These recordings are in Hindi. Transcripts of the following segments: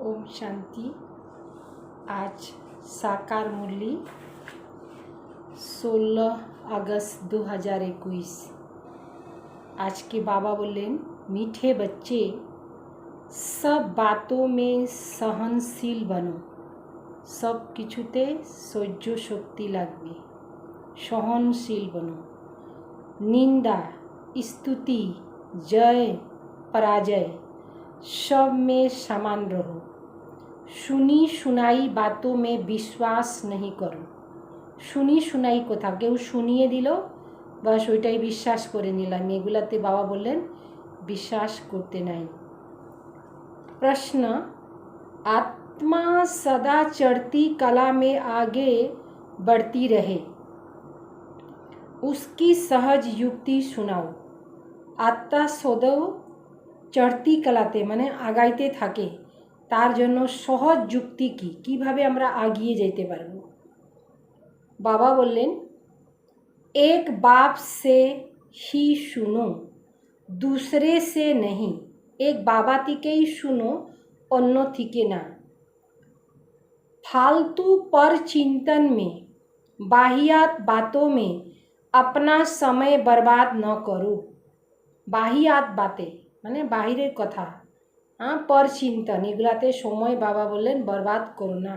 ओम शांति। आज साकार मुरली 16 अगस्त 2021। आज के बाबा बोलें, मीठे बच्चे सब बातों में सहनशील बनो, सब किछुते सह्य शक्ति लागबे, सहनशील बनो। निंदा, स्तुति, जय, पराजय सब में समान रहो। सुनी सुनाई बातों में विश्वास नहीं करो। सुनी सुनाई कथा केउ शुनिए दिल बस ओइटाई विश्वास करे निलाम, एगुलाते बाबा बोलें विश्वास करते नहीं। प्रश्न, आत्मा सदा चढ़ती कला में आगे बढ़ती रहे, उसकी सहज युक्ति सुनाओ। आत्मा सदैव चढ़ती कलाते माने आगाइते थाके, तार जन्य सहज युक्ति की किभाबे आमरा आगिए जेते पारबो। बाबा बोलें, एक बाप से ही सुनो, दूसरे से नहीं। एक बाबा थीके ही सुनो, अन्य थीके ना। फालतू पर चिंतन में, बाहियात बातों में अपना समय बर्बाद न करो। बाहियात बातें माने बाहिरेर कथा, हाँ, पर चिंतन एगुलाते समय बाबा बोलें बर्बाद करो ना,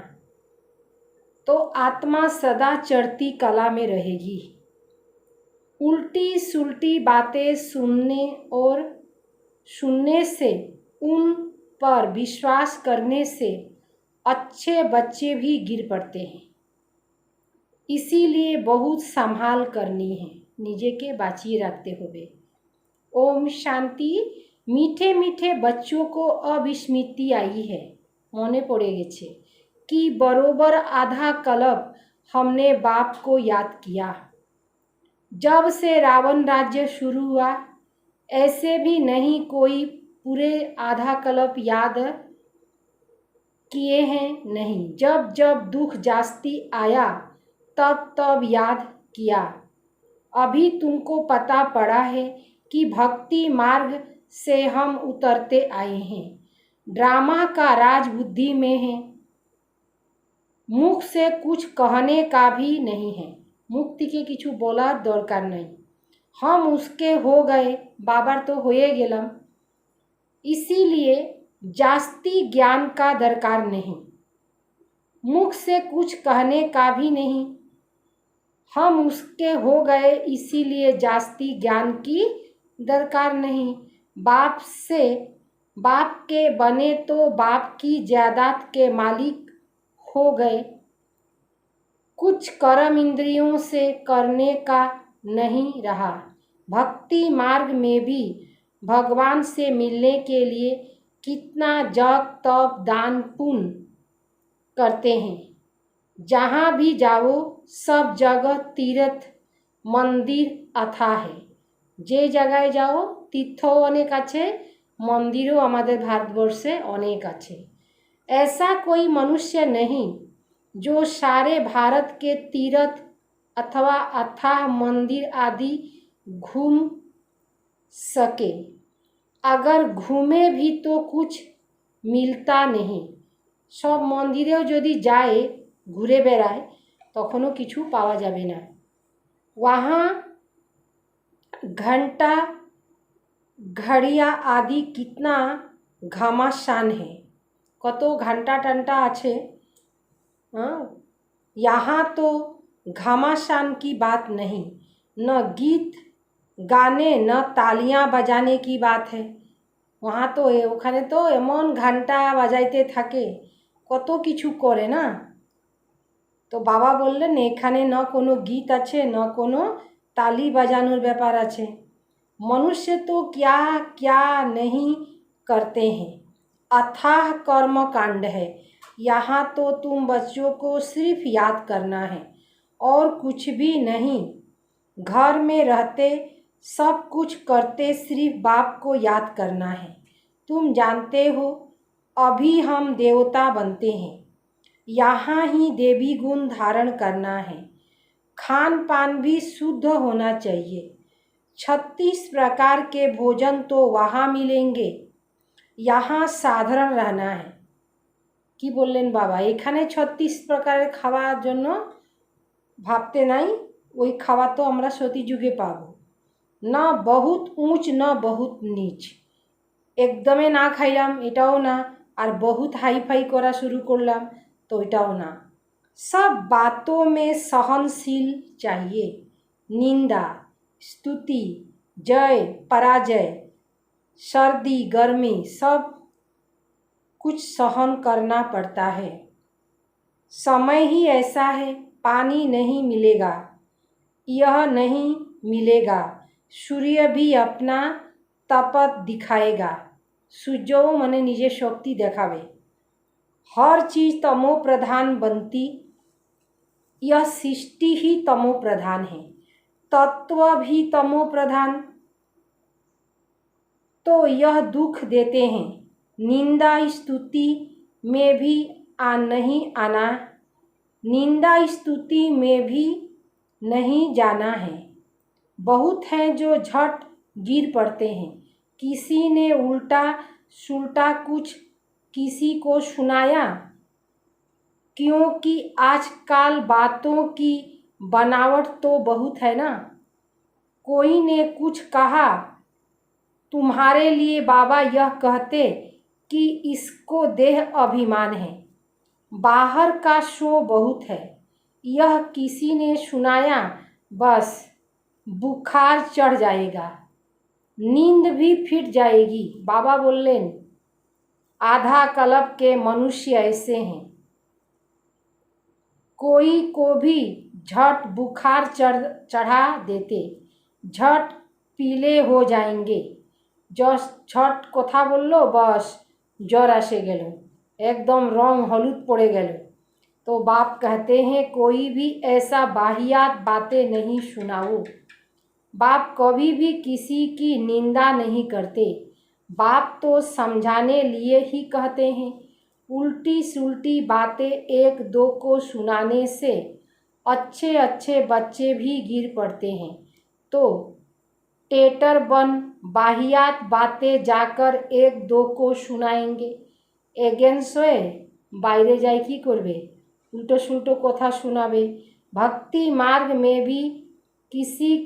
तो आत्मा सदा चढ़ती कला में रहेगी। उल्टी सुल्टी बातें सुनने से, उन पर विश्वास करने से अच्छे बच्चे भी गिर पड़ते हैं। इसीलिए बहुत संभाल करनी है, निजे के बाँचिए रखते हुए। ओम शांति। मीठे मीठे बच्चों को अब स्मृति आई है, मने पड़े गेछे कि बरोबर आधा कल्प हमने बाप को याद किया। जब से रावण राज्य शुरू हुआ, ऐसे भी नहीं कोई पूरे आधा कल्प याद किए हैं, नहीं। जब जब दुख जास्ती आया तब तब याद किया। अभी तुमको पता पड़ा है कि भक्ति मार्ग से हम उतरते आए हैं। ड्रामा का राज बुद्धि में है, मुख से कुछ कहने का भी नहीं है। मुक्ति के किछु बोला दरकार नहीं, हम उसके हो गए, बाबार तो होए गेलम। इसीलिए जास्ती ज्ञान का दरकार नहीं, मुख से कुछ कहने का भी नहीं, हम उसके हो गए, इसीलिए जास्ती ज्ञान की दरकार नहीं। बाप के बने तो बाप की जायदाद के मालिक हो गए। कुछ कर्म इंद्रियों से करने का नहीं रहा। भक्ति मार्ग में भी भगवान से मिलने के लिए कितना जप तप दान पुण्य करते हैं। जहाँ भी जाओ सब जगह तीर्थ मंदिर अथाह है। जे जगह जाओ तीर्थ अनेक आछे, मंदिरों हमारे भारतवर्षे अनेक आछे। ऐसा कोई मनुष्य नहीं जो सारे भारत के तीर्थ अथवा अथाह मंदिर आदि घूम सके। अगर घूमे भी तो कुछ मिलता नहीं। सब मंदिरेও यदि जाए घुरे बेड़ाय तखनो किछु पावा जाबे ना। वहाँ घंटा घड़िया आदि कितना घमासान है, कतो घंटा टंटा आछे। यहाँ तो घमासान की बात नहीं, न गीत गाने न तालियां बजाने की बात है। वहाँ तो ओखाने तो एमन घंटा बाजाइते थाके, कतो किछु करे ना। तो बाबा बोललेन एखाने न कोनो गीत आछे न कोनो ताली बजानोर ब्यापार आछे। मनुष्य तो क्या क्या नहीं करते हैं, अथाह कर्म कांड है। यहाँ तो तुम बच्चों को सिर्फ याद करना है और कुछ भी नहीं। घर में रहते सब कुछ करते सिर्फ बाप को याद करना है। तुम जानते हो अभी हम देवता बनते हैं, यहाँ ही देवी गुण धारण करना है। खान पान भी शुद्ध होना चाहिए। 36 प्रकार के भोजन तो वहाँ मिलेंगे, यहाँ साधारण रहना है। কি বললেন বাবা, এখানে 36 প্রকারের খাওয়ার জন্য ভাবতে নাই, ওই খাওয়া তো আমরা সতীযুগে পাবো না। বহুত উঁচ না বহুত নিচ, একদমে না খাইলাম এটাও না, আর বহুত হাইফাই করা শুরু করলাম তো এটাও না। सब बातों में सहनशील चाहिए। निंदा, स्तुति, जय पराजय, सर्दी गर्मी सब कुछ सहन करना पड़ता है। समय ही ऐसा है, पानी नहीं मिलेगा, यह नहीं मिलेगा, सूर्य भी अपना तपत दिखाएगा। सूर्यों मने निजे शक्ति देखावे। हर चीज़ तमो प्रधान बनती, यह सृष्टि ही तमो प्रधान है, तत्व भी तमो प्रधान, तो यह दुख देते हैं। निंदा स्तुति में भी नहीं आना, निंदा स्तुति में भी नहीं जाना है। बहुत हैं जो झट गिर पड़ते हैं। किसी ने उल्टा सुल्टा कुछ किसी को सुनाया, क्योंकि आजकल बातों की बनावट तो बहुत है ना। कोई ने कुछ कहा, तुम्हारे लिए बाबा यह कहते कि इसको देह अभिमान है, बाहर का शो बहुत है। यह किसी ने सुनाया, बस बुखार चढ़ जाएगा, नींद भी फिट जाएगी। बाबा बोलें, आधा कल्प के मनुष्य ऐसे हैं, कोई को भी झट बुखार चढ़ा देते, झट पीले हो जाएंगे। जस झट कथा बोललो बस ज्वर आसे गेलो, एकदम रंग हलुद पड़े गेलो। तो बाप कहते हैं कोई भी ऐसा वाहियात बातें नहीं सुनाओ। बाप कभी भी किसी की निंदा नहीं करते, बाप तो समझाने लिए ही कहते हैं। उल्टी सुल्टी बातें एक दो को सुनाने से अच्छे अच्छे बच्चे भी गिर पड़ते हैं। तो टेटर बन वाहियात बातें जाकर एक दो को सुनाएंगे, एगेंस्ट হয়ে বাইরে যাই কি করবে, उल्टो सुल्टो कथा सुनाबे। भक्ति मार्ग में भी कैसी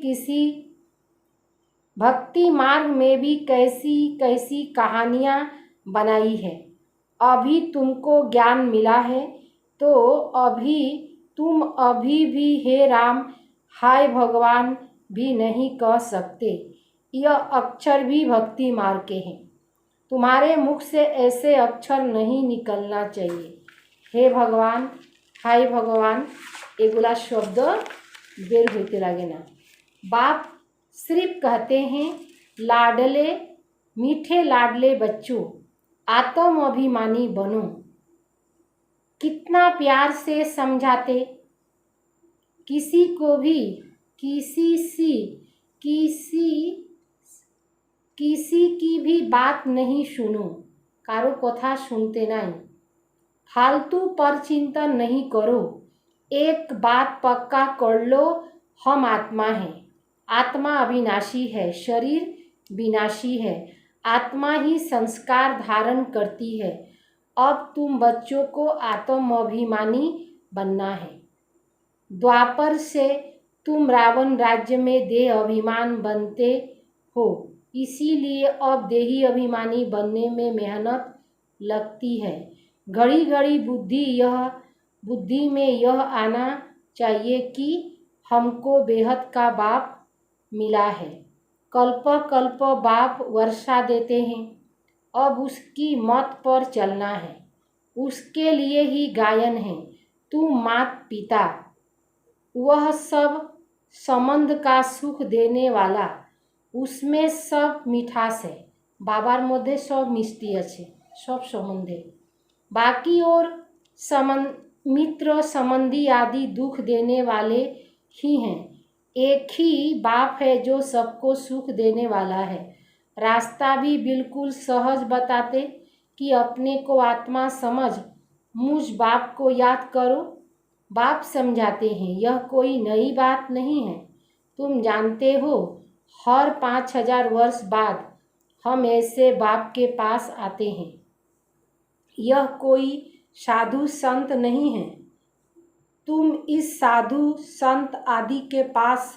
कैसी कहानियाँ बनाई है। अभी तुमको ज्ञान मिला है तो तुम अभी भी हे राम हाय भगवान भी नहीं कह सकते। यह अक्षर भी भक्ति मार्ग के हैं, तुम्हारे मुख से ऐसे अक्षर नहीं निकलना चाहिए। हे भगवान हाय भगवान एगुला शब्द बेर होते लगे ना। बाप सिर्फ कहते हैं, लाडले मीठे लाडले बच्चों आत्म अभिमानी बनो। कितना प्यार से समझाते, किसी को भी किसी की भी बात नहीं सुनो, कारो कथा सुनते नहीं। फालतू पर चिंतन नहीं करो। एक बात पक्का कर लो, हम आत्मा हैं, आत्मा अविनाशी है, शरीर विनाशी है, आत्मा ही संस्कार धारण करती है। अब तुम बच्चों को आत्म अभिमानी बनना है। द्वापर से तुम रावण राज्य में देह अभिमान बनते हो, इसीलिए अब देही अभिमानी बनने में मेहनत लगती है। घड़ी घड़ी बुद्धि में यह आना चाहिए कि हमको बेहद का बाप मिला है। कल्प कल्प बाप वर्षा देते हैं, अब उसकी मत पर चलना है। उसके लिए ही गायन है, तू मात पिता वह सब संबंध का सुख देने वाला, उसमें सब मिठास है। बाबार मध्य सब मिष्टि আছে, सब संबंधे। बाकी और मित्र संबंधी आदि दुख देने वाले ही हैं। एक ही बाप है जो सबको सुख देने वाला है। रास्ता भी बिल्कुल सहज बताते कि अपने को आत्मा समझ मुझ बाप को याद करो। बाप समझाते हैं, यह कोई नई बात नहीं है। तुम जानते हो हर 5000 वर्ष बाद हम ऐसे बाप के पास आते हैं। यह कोई साधु संत नहीं हैं। तुम इस साधु संत आदि के पास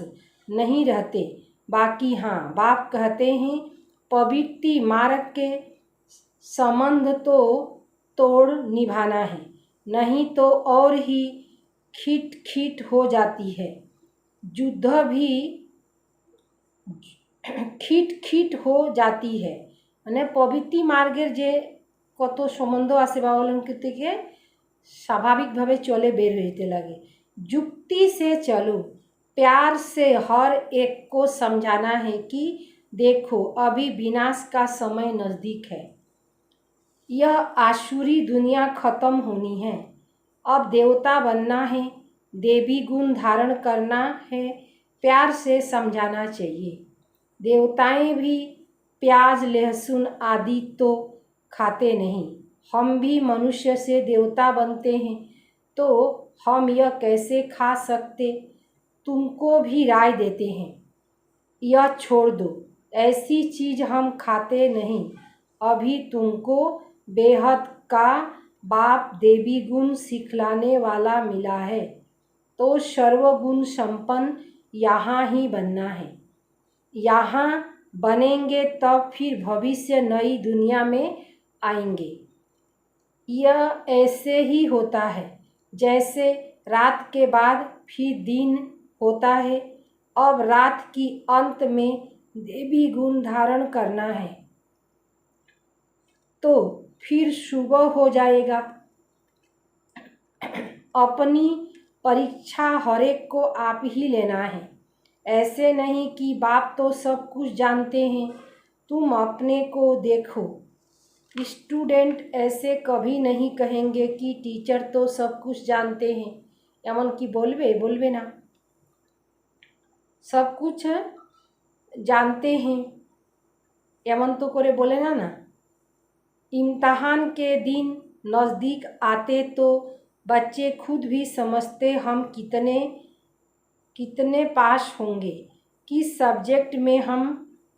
नहीं रहते। बाकी हाँ, बाप कहते हैं पवित्र मार्ग के संबंध तो तोड़ निभाना है, नहीं तो और ही खीट खीट हो जाती है। युद्ध भी खीट खीट हो जाती है। মানে পবিত্র মার্গের যে কত সম্বন্ধ আছে বাবা বলেন থেকে স্বাভাविकভাবে চলে বের হইতে লাগে। युक्ति से चलो, प्यार से हर एक को समझाना है कि देखो अभी विनाश का समय नज़दीक है। यह आसुरी दुनिया खत्म होनी है। अब देवता बनना है, देवी गुण धारण करना है। प्यार से समझाना चाहिए। देवताएं भी प्याज लहसुन आदि तो खाते नहीं। हम भी मनुष्य से देवता बनते हैं, तो हम यह कैसे खा सकते? तुमको भी राय देते हैं, यह छोड़ दो, ऐसी चीज़ हम खाते नहीं। अभी तुमको बेहद का बाप देवी गुण सिखलाने वाला मिला है, तो सर्वगुण संपन्न यहाँ ही बनना है। यहाँ बनेंगे तब फिर भविष्य नई दुनिया में आएंगे। यह ऐसे ही होता है जैसे रात के बाद फिर दिन होता है। अब रात की अंत में देवी गुण धारण करना है, तो फिर सुबह हो जाएगा। अपनी परीक्षा हरेक को आप ही लेना है। ऐसे नहीं कि बाप तो सब कुछ जानते हैं, तुम अपने को देखो। स्टूडेंट ऐसे कभी नहीं कहेंगे कि टीचर तो सब कुछ जानते हैं। एमन की बोलबे ना, सब कुछ जानते हैं एमन तो करे बोले ना। इम्तहान के दिन नज़दीक आते तो बच्चे खुद भी समझते हम कितने पास होंगे, किस सब्जेक्ट में हम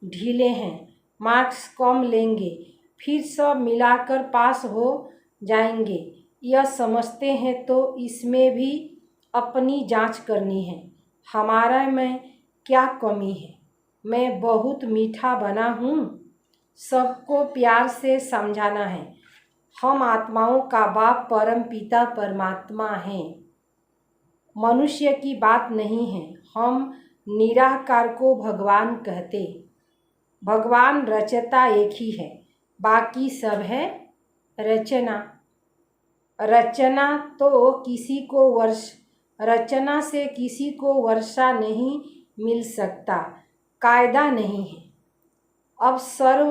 ढीले हैं, मार्क्स कम लेंगे, फिर सब मिलाकर पास हो जाएंगे। यह समझते हैं तो इसमें भी अपनी जांच करनी है। हमारा में क्या कमी है? मैं बहुत मीठा बना हूँ, सबको प्यार से समझाना है। हम आत्माओं का बाप परम पिता परमात्मा हैं, मनुष्य की बात नहीं है। हम निराकार को भगवान कहते। भगवान रचता एक ही है, बाकी सब है रचना। रचना से किसी को वर्षा नहीं मिल सकता, कायदा नहीं है। अब सर्व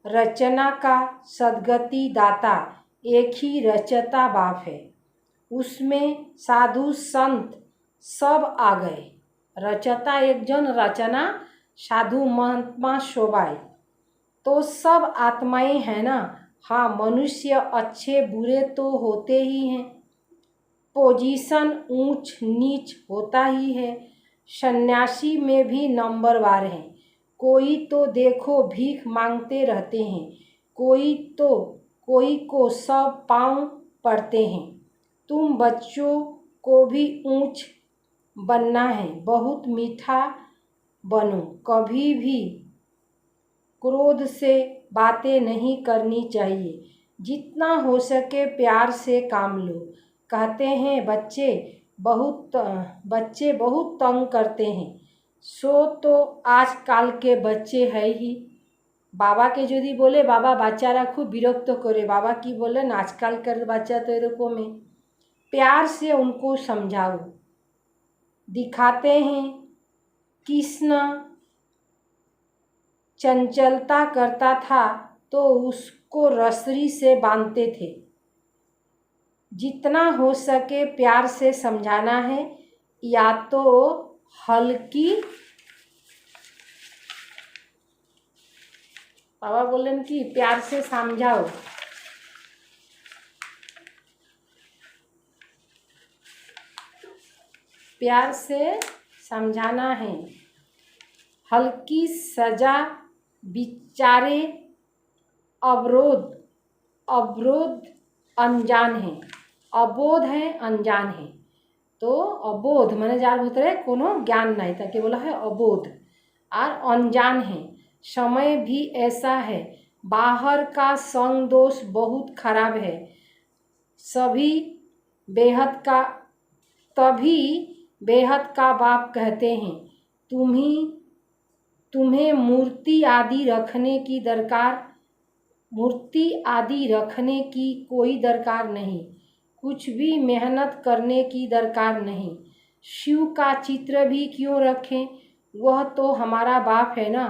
रचना का सद्गति दाता एक ही रचता बाप है, उसमें साधु संत सब आ गए। रचता एक जन, रचना साधु महात्मा शोभाए, तो सब आत्माएं हैं ना। हाँ, मनुष्य अच्छे बुरे तो होते ही हैं, पोजीशन ऊंच नीच होता ही है। सन्यासी में भी नंबरवार हैं। कोई तो देखो भीख मांगते रहते हैं, कोई को सब पांव पड़ते हैं। तुम बच्चों को भी ऊंच बनना है, बहुत मीठा बनो। कभी भी क्रोध से बातें नहीं करनी चाहिए। जितना हो सके प्यार से काम लो। कहते हैं बच्चे बहुत तंग करते हैं, सो तो आजकल के बच्चे है ही। बाबा के यदि बोले बाबा बाच्चारा खूब विरक्त करे, बाबा की बोलें आजकल कर बच्चा तो एरकम है। प्यार से उनको समझाओ। दिखाते हैं कृष्ण चंचलता करता था तो उसको रस्सी से बांधते थे। जितना हो सके प्यार से समझाना है, या तो हल्की बाबा बोलें कि प्यार से समझाओ। प्यार से समझाना है। हल्की सजा बिचारे अवरोध अनजान हैं। अबोध हैं, अनजान हैं। तो अबोध माने जार भीतर कोनो ज्ञान नहीं, ताकि बोला है अबोध। और अनजान है। समय भी ऐसा है, बाहर का संग दोष बहुत खराब है। सभी बेहद का तभी बेहद का बाप कहते हैं, तुम्हें मूर्ति आदि रखने की कोई दरकार नहीं, कुछ भी मेहनत करने की दरकार नहीं। शिव का चित्र भी क्यों रखें, वह तो हमारा बाप है ना।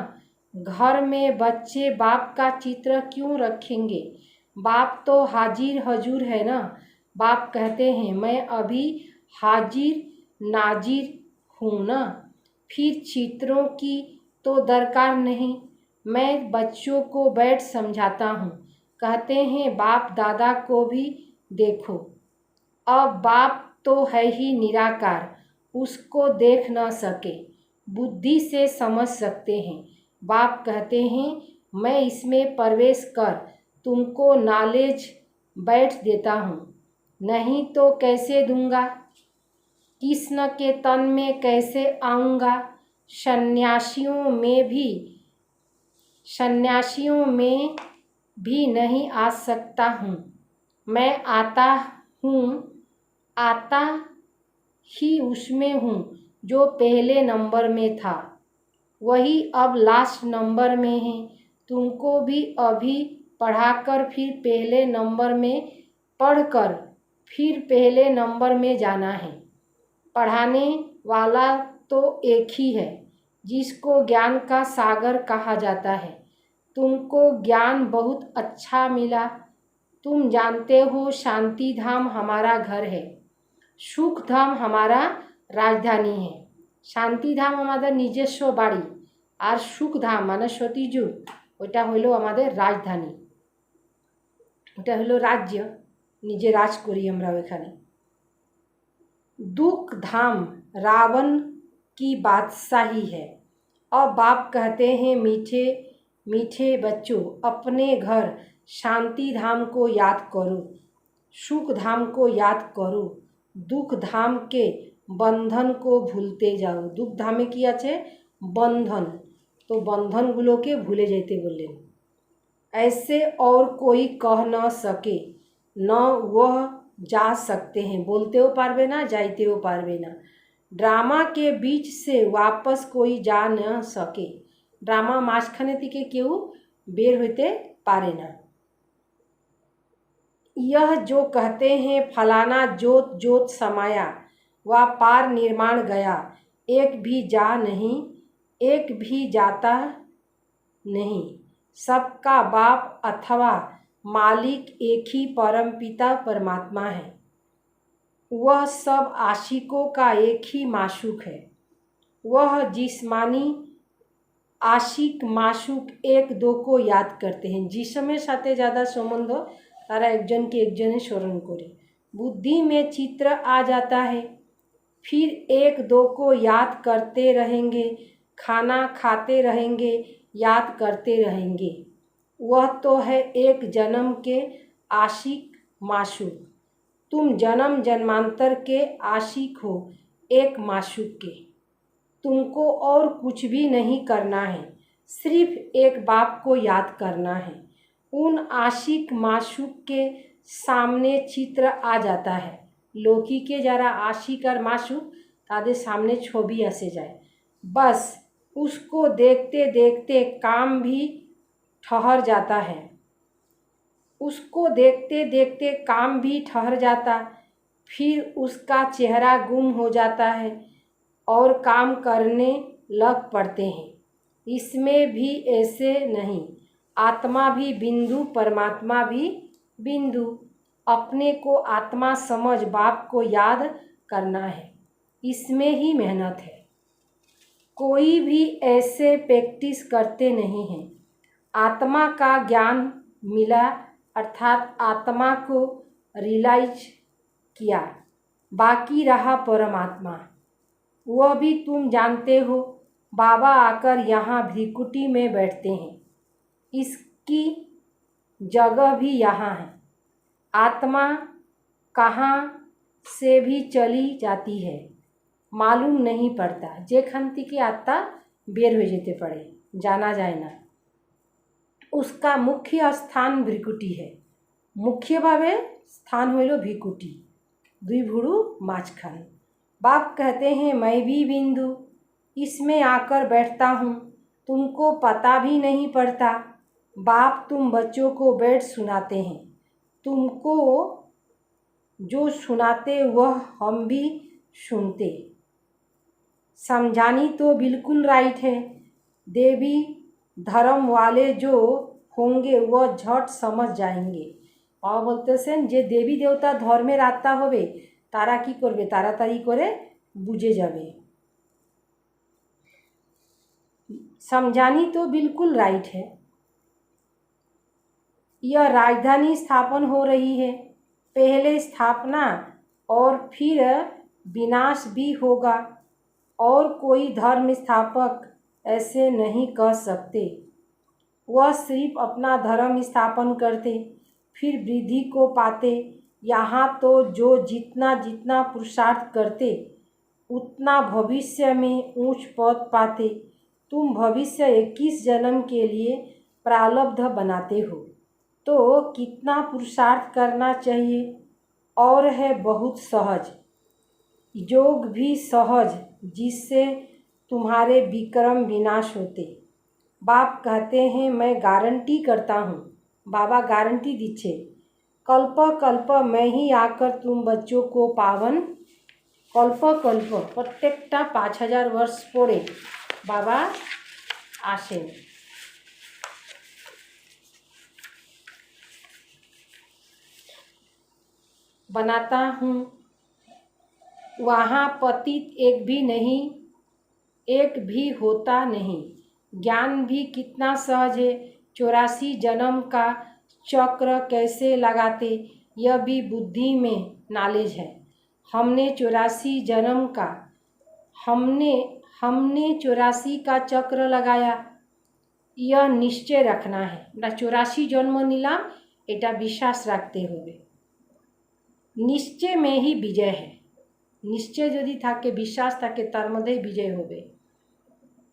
घर में बच्चे बाप का चित्र क्यों रखेंगे, बाप तो हाजिर हजूर है ना। बाप कहते हैं, मैं अभी हाजिर नाजिर हूँ ना, फिर चित्रों की तो दरकार नहीं। मैं बच्चों को बैठ समझाता हूँ। कहते हैं, बाप दादा को भी देखो। अब बाप तो है ही निराकार, उसको देख न सके, बुद्धि से समझ सकते हैं। बाप कहते हैं, मैं इसमें प्रवेश कर तुमको नॉलेज बैठ देता हूँ, नहीं तो कैसे दूंगा। कृष्ण के तन में कैसे आऊँगा। सन्यासियों में भी नहीं आ सकता हूँ। मैं आता ही उसमें हूँ जो पहले नंबर में था, वही अब लास्ट नंबर में है। तुमको भी अभी पढ़ाकर फिर पहले नंबर में पढ़कर फिर पहले नंबर में जाना है। पढ़ाने वाला तो एक ही है, जिसको ज्ञान का सागर कहा जाता है। तुमको ज्ञान बहुत अच्छा मिला। तुम जानते हो, शांति धाम हमारा घर है, सुख धाम हमारा राजधानी है। शांति धाम हमारे निजस्व बाड़ी और सुख धाम माने सतीजुग ওটা হলো আমাদের রাজধানী, ওটা হলো রাজ্য, নিজে রাজ করি আমরা ওখানে। दुख धाम रावण की बादशाही है। और बाप कहते हैं, मीठे मीठे बच्चों, अपने घर शांति धाम को याद करो, सुख धाम को याद करो, दुख धाम के बंधन को भूलते जाओ। दुख धामे की आछे बंधन, तो बंधनगुलोके भूले जाते बोलें। ऐसे और कोई कह न सके, न वह जा सकते हैं, बोलतेও पारबे ना, जाइतेও पारबे ना। ड्रामा के बीच से वापस कोई जा न सके, ड्रामा माঝখানে থেকে কেউ বের হইতে পারে না। यह जो कहते हैं, फलाना जोत जोत समाया, वह पार निर्माण गया, एक भी जा नहीं, एक भी जाता नहीं। सबका बाप अथवा मालिक एक ही परमपिता परमात्मा है। वह सब आशिकों का एक ही माशूक है। वह जिस्मानी आशिक माशूक एक दो को याद करते हैं। जिसमें साथे ज़्यादा संबंध तारा एक जन के एक जने स्मरण करे। बुद्धि में चित्र आ जाता है, फिर एक दो को याद करते रहेंगे, खाना खाते रहेंगे, याद करते रहेंगे। वह तो है एक जन्म के आशिक माशूक। तुम जन्म जन्मांतर के आशिक हो एक माशूक के। तुमको और कुछ भी नहीं करना है, सिर्फ एक बाप को याद करना है। उन आशिक माशूक के सामने चित्र आ जाता है। लोकी के जरा आशिक और माशूक ताদের सामने छवि एसे जाए, बस उसको देखते देखते काम भी ठहर जाता है। उसको देखते देखते काम भी ठहर जाता, फिर उसका चेहरा गुम हो जाता है और काम करने लग पड़ते हैं। इसमें भी ऐसे नहीं, आत्मा भी बिंदु, परमात्मा भी बिंदु। अपने को आत्मा समझ बाप को याद करना है, इसमें ही मेहनत है। कोई भी ऐसे प्रैक्टिस करते नहीं हैं। आत्मा का ज्ञान मिला, अर्थात आत्मा को रियलाइज किया, बाकी रहा परमात्मा। वह भी तुम जानते हो। बाबा आकर यहाँ भ्रिकुटी में बैठते हैं, इसकी जगह भी यहाँ है। आत्मा कहाँ से भी चली जाती है, मालूम नहीं पड़ता। जेखन थी आत्मा बेर हो जेते पड़े, जाना जाए ना। उसका मुख्य स्थान भ्रिकुटी है। मुख्य भावे स्थान होइलो भ्रिकुटी, दुई भुरु माछखान। बाप कहते हैं मैं भी बिंदु इसमें आकर बैठता हूँ, तुमको पता भी नहीं पड़ता। बाप तुम बच्चों को बैठ सुनाते हैं, तुमको जो सुनाते वह हम भी सुनते। समझानी तो बिल्कुल राइट है। देवी धर्म वाले जो होंगे वह झट समझ जाएंगे। और बोलते सेन जे देवी देवता धर्मेर आत्मा होबे तारा की करबे, ताड़ाताड़ी करे बुझे जाबे। समझानी तो बिल्कुल राइट है। यह राजधानी स्थापन हो रही है, पहले स्थापना और फिर विनाश भी होगा, और कोई धर्म स्थापक ऐसे नहीं कह सकते। वह सिर्फ अपना धर्म स्थापन करते, फिर वृद्धि को पाते। यहाँ तो जो जितना जितना पुरुषार्थ करते उतना भविष्य में ऊंच पद पाते। तुम भविष्य 21 जन्म के लिए प्रारब्ध बनाते हो, तो कितना पुरुषार्थ करना चाहिए। और है बहुत सहज, योग भी सहज, जिससे तुम्हारे विक्रम विनाश होते। बाप कहते हैं मैं गारंटी करता हूँ, बाबा गारंटी दीछे, कल्प कल्प मैं ही आकर तुम बच्चों को पावन, कल्प कल्प प्रत्येकटा 5000 वर्ष परे बाबा आसेन। बनाता हूँ। वहाँ पतित एक भी नहीं, एक भी होता नहीं। ज्ञान भी कितना सहज है। 84 जन्म का चक्र कैसे लगाते, यह भी बुद्धि में नॉलेज है। हमने 84 जन्म का हमने 84 का चक्र लगाया, यह निश्चय रखना है। ना 84 जन्म निलाम एटा विश्वास रखते हुए, निश्चय में ही विजय है। निश्चय यदि थाके, विश्वास थाके, तार मध्य विजय होबे।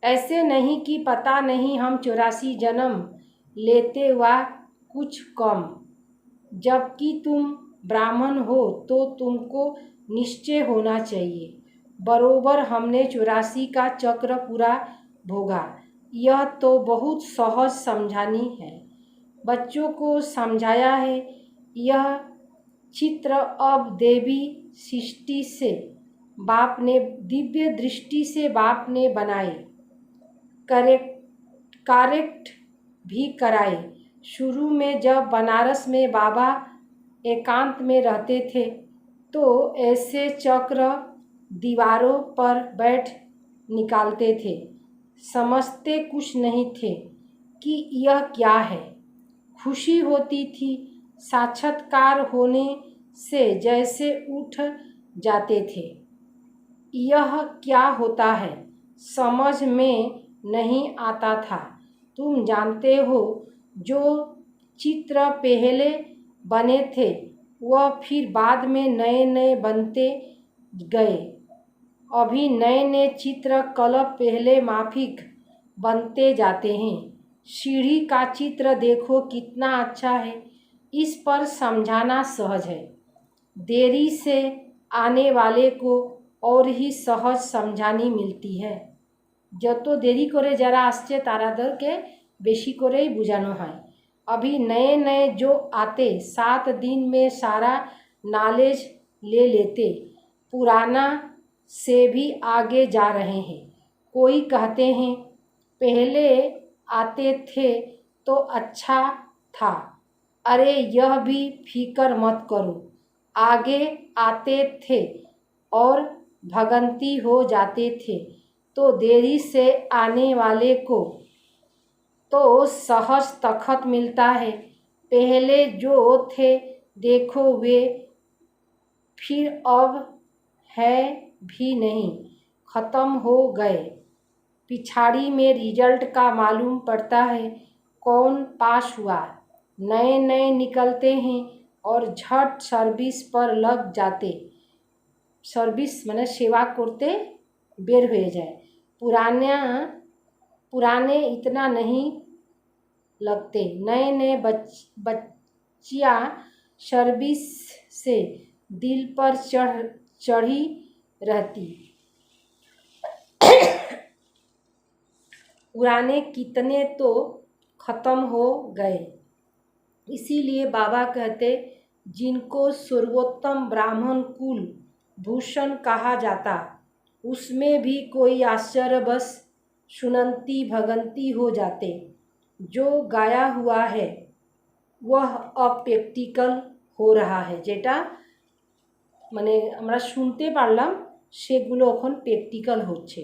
ऐसे नहीं कि पता नहीं हम 84 जन्म लेते वा कुछ कम। जबकि तुम ब्राह्मण हो तो तुमको निश्चय होना चाहिए, बरोबर हमने 84 का चक्र पूरा भोगा। यह तो बहुत सहज समझानी है, बच्चों को समझाया है। यह चित्र अब देवी सृष्टि से बाप ने, दिव्य दृष्टि से बाप ने बनाए, करेक्ट भी कराए। शुरू में जब बनारस में बाबा एकांत में रहते थे तो ऐसे चक्र दीवारों पर बैठ निकालते थे, समझते कुछ नहीं थे कि यह क्या है। खुशी होती थी, साक्षात्कार होने से जैसे उठ जाते थे। यह क्या होता है समझ में नहीं आता था। तुम जानते हो, जो चित्र पहले बने थे वह फिर बाद में नए नए बनते गए। अभी नए नए चित्र कल्प पहले माफिक बनते जाते हैं। सीढ़ी का चित्र देखो कितना अच्छा है, इस पर समझाना सहज है। देरी से आने वाले को और ही सहज समझानी मिलती है। যত देरी करे যারা আসছে তারাদেরকে বেশি করেই বোঝানো হয়। अभी नए नए जो आते 7 दिन में सारा नॉलेज ले लेते, पुराना से भी आगे जा रहे हैं। कोई कहते हैं पहले आते थे तो अच्छा था। अरे यह भी फिक्र मत करो, आगे आते थे और भगंती हो जाते थे, तो देरी से आने वाले को तो सहज तखत मिलता है। पहले जो थे देखो वे फिर अब है भी नहीं, ख़त्म हो गए। पिछाड़ी में रिजल्ट का मालूम पड़ता है कौन पास हुआ। नए नए निकलते हैं और झट सर्विस पर लग जाते। सर्विस माने सेवा करते बेर हो जाए। पुराने इतना नहीं लगते। नए नए बच्चियाँ सर्विस से दिल पर चढ़ी रहती। पुराने कितने तो ख़त्म हो गए। इसीलिए बाबा कहते, जिनको सर्वोत्तम ब्राह्मण कुल भूषण कहा जाता, उसमें भी कोई आश्चर्यवश सुनंती भगंती हो जाते। जो गाया हुआ है वह अब प्रैक्टिकल हो रहा है। जेटा মানে আমরা শুনতে পারলাম সেগুলো এখন প্র্যাকটিক্যাল হচ্ছে।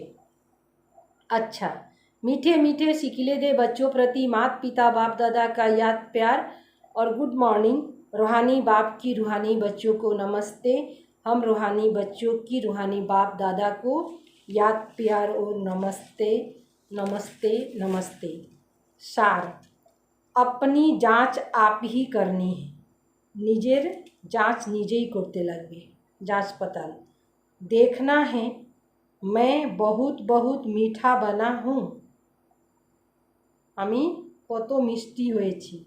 अच्छा, मीठे मीठे सिकिले दे बच्चों प्रति माता पिता बाप दादा का याद प्यार और गुड मॉर्निंग। रूहानी बाप की रूहानी बच्चों को नमस्ते। हम रूहानी बच्चों की रूहानी बाप दादा को याद प्यार और नमस्ते नमस्ते नमस्ते। सार, अपनी जांच आप ही करनी है। निजेर जांच निजे ही करते लगबे। जांच पताल देखना है मैं बहुत बहुत मीठा बना हूँ। हमी कत मिष्टि होएछि।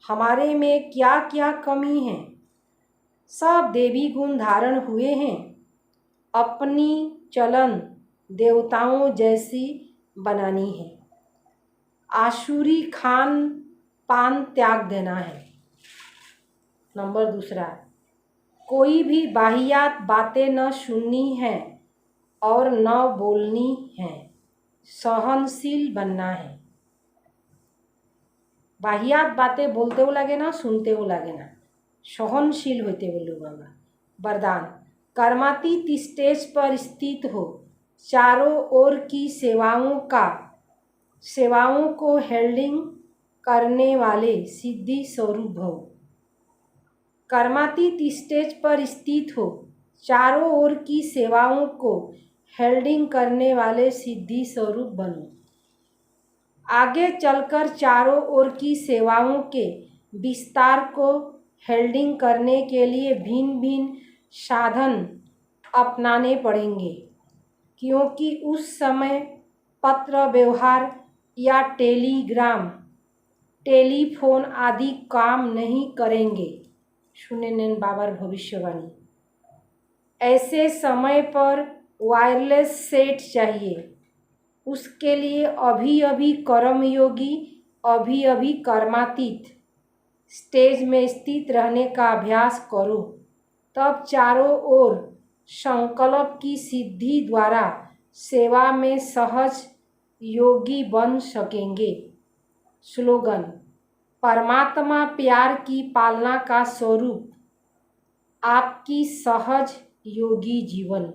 हमारे में क्या क्या कमी है। सब देवी गुण धारण हुए हैं। अपनी चलन देवताओं जैसी बनानी है। आसुरी खान पान त्याग देना है। नंबर दूसरा, कोई भी बाहियात बातें न सुननी है और न बोलनी है। सहनशील बनना है। बाहियात बातें बोलते हो लगे ना, सुनते हो लगे ना, सहनशील होते बोलो बाबा। वरदान, कर्मातीत स्टेज पर स्थित हो। चारों ओर की सेवाओं को हेल्डिंग करने वाले सिद्धि स्वरूप भव। कर्मातीत स्टेज पर स्थित हो। चारों ओर की सेवाओं को हेल्डिंग करने वाले सिद्धि स्वरूप बनो। आगे चलकर चारों ओर की सेवाओं के विस्तार को हेल्डिंग करने के लिए भिन्न भिन्न साधन अपनाने पड़ेंगे, क्योंकि उस समय पत्र व्यवहार या टेलीफोन आदि काम नहीं करेंगे। सुने नेन बाबार भविष्यवाणी। ऐसे समय पर वायरलेस सेट चाहिए। उसके लिए अभी अभी कर्मयोगी, अभी अभी कर्मातीत स्टेज में स्थित रहने का अभ्यास करो। तब चारों ओर संकल्प की सिद्धि द्वारा सेवा में सहज योगी बन सकेंगे। स्लोगन, परमात्मा प्यार की पालना का स्वरूप, आपकी सहज योगी जीवन।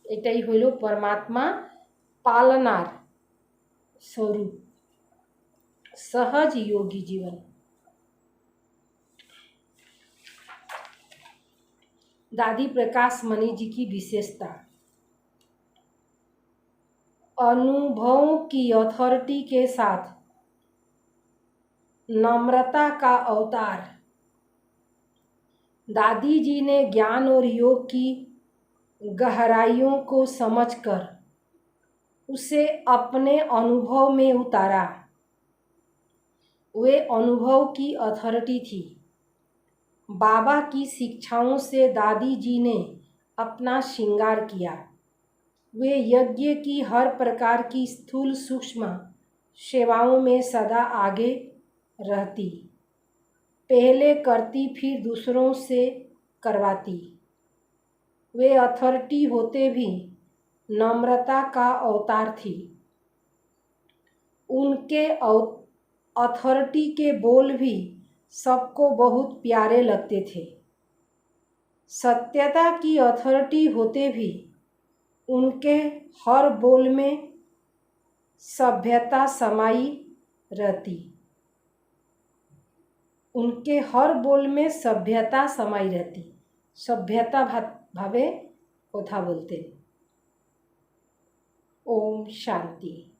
एटाई हইল परमात्मा पालनार स्वरूप, सहज योगी जीवन। दादी प्रकाश मणि जी की विशेषता, अनुभवों की अथॉरिटी के साथ नम्रता का अवतार। दादी जी ने ज्ञान और योग की गहराइयों को समझकर उसे अपने अनुभव में उतारा। वे अनुभव की अथॉरिटी थी। बाबा की शिक्षाओं से दादी जी ने अपना श्रृंगार किया। वे यज्ञ की हर प्रकार की स्थूल सूक्ष्म सेवाओं में सदा आगे रहती। पहले करती फिर दूसरों से करवाती। वे अथॉरिटी होते भी नम्रता का अवतार थी। उनके अथॉरिटी के बोल भी सबको बहुत प्यारे लगते थे। सत्यता की अथॉरिटी होते भी उनके हर बोल में सभ्यता समाई रहती। उनके हर बोल में सभ्यता समाई रहती। सभ्यता भावे कथा बोलते। ओम शांति।